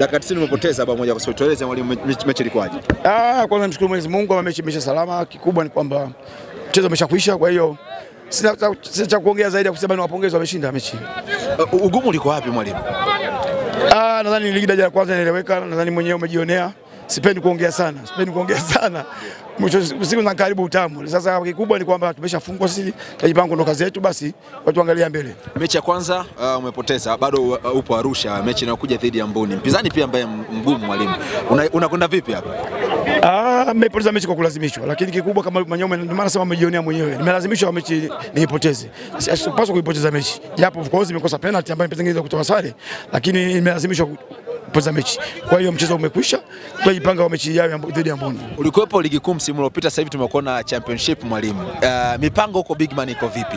Dakika 90 umepoteza bao moja kwa sifuri. Tueleze mwalimu, mechi ilikuwaje? Kwanza mshukuru Mwenyezi Mungu kwa mechi imesha salama. Kikubwa ni kwamba mchezo umeshakwisha, kwa hiyo sina cha kuongea zaidi ya kusema ni wapongeze wameshinda mechi. Ugumu uliko wapi mwalimu? Nadhani ligi daraja la kwanza inaeleweka, nadhani mwenyewe umejionea. Sipendi kuongea sana. Mwisho siku na karibu utamu. Sasa kikubwa ni kwamba tumeshafungwa sisi, tunajipanga ndo kazi yetu, basi watu angalia mbele. Mechi ya kwanza umepoteza, bado upo Arusha, mechi inayokuja dhidi ya Mbuni. Mpinzani pia ambaye mgumu mwalimu. Unakwenda vipi hapa? Nimepoteza mechi kwa kulazimishwa, lakini kikubwa kama mwenyewe ndio maana sema umejionea mwenyewe. Nimelazimishwa mechi niipoteze. Sipaswi kuipoteza mechi. Japo of course nimekosa penalty ambayo nipasengeza kutoa sare, lakini nimelazimishwa kupoteza mechi. Kwa hiyo mchezo umekwisha, tunajipanga kwa mechi ijayo dhidi ya Mbuni. Ulikuwepo ligi kuu msimu uliopita, sasa hivi tumekuona championship mwalimu. Mipango huko Bigman iko vipi?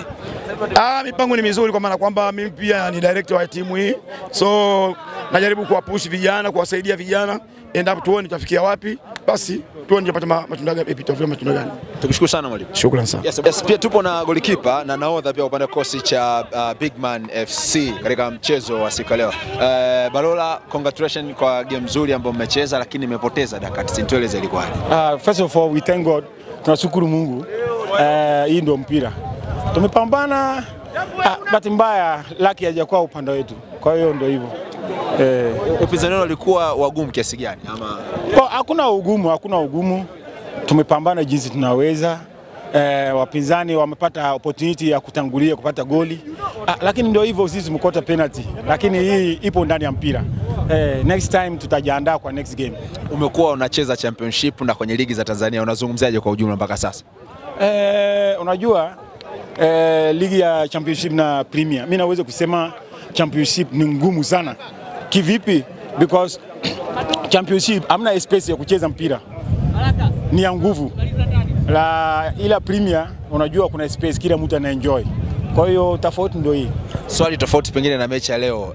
Mipango ni mizuri kwa maana kwamba mimi pia ni director wa timu hii. So najaribu kuwapush vijana, kuwasaidia vijana, endapo tuone tutafikia wapi, basi tuone tupate matunda gani. Tukushukuru sana mwalimu. Shukrani sana. Yes, pia tupo na golikipa na nahodha pia upande kosi cha Bigman FC katika mchezo wa siku leo. Balola, congratulations kwa game nzuri ambayo mmecheza, lakini nimepoteza dakika 90. Tueleze ilikuwaje? First of all, we thank God. Tunashukuru Mungu. Hii ndio mpira. Tumepambana, bahati mbaya lucky hajakuwa upande wetu. Kwa hiyo ndio hivyo. Upinzani walikuwa wagumu kiasi gani ama? Hakuna ugumu. Tumepambana jinsi tunaweza. Wapinzani wamepata opportunity ya kutangulia kupata goli. Lakini ndio hivyo, sisi tumekota penalty. Lakini hii ipo ndani ya mpira. Next time tutajiandaa kwa next game. Umekuwa unacheza championship na kwenye ligi za Tanzania, unazungumziaje kwa ujumla mpaka sasa? Unajua ligi ya championship na premier, mimi naweza kusema championship ni ngumu sana. Kivipi? Because championship hamna space ya kucheza mpira, ni ya nguvu. Ila premier unajua kuna space, kila mtu ana enjoy. Kwa hiyo tofauti ndio hii. Swali tofauti pengine na mechi ya leo.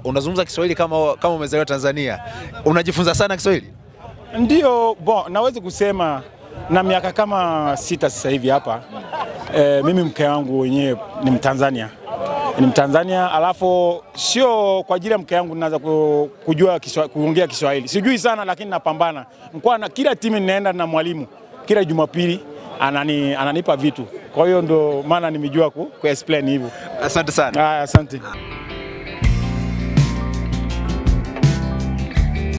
Unazungumza Kiswahili kama umezaliwa Tanzania. Unajifunza sana Kiswahili? Ndio, naweza kusema na miaka kama 6 sasa hivi hapa. Mimi mke wangu wenyewe ni Mtanzania, alafu sio kwa ajili ya mke wangu ninaanza kujua kuongea Kiswahili. Sijui sana, lakini napambana. Na kila timu ninaenda na mwalimu kila Jumapili ananipa vitu. Kwa hiyo ndo maana nimejua ku explain hivyo. Asante sana. Asante.